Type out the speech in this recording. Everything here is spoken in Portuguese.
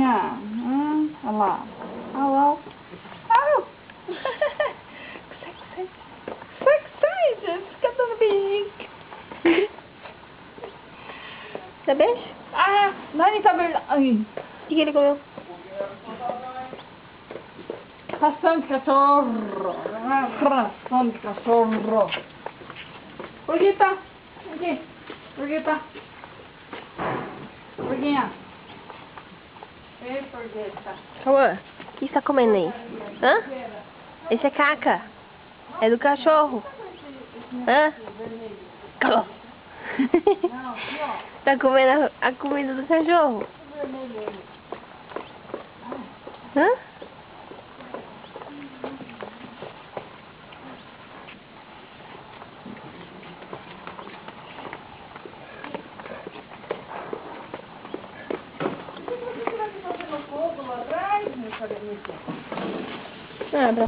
Porquinha. Olha lá. Au, au. Au. Sai, gente. Fica dando beijinho. Dá beijo? Nani tá verdade. Ai. O que ele comeu? Ração de cachorro. Ração de cachorro. Porquita. Aqui. Porquita. Porquinha. Ei, porquita. Cauã, o que você tá comendo aí? Hã? Esse é caca. É do cachorro. Hã? Cauã. Tá comendo a comida do cachorro? Hã? Ah,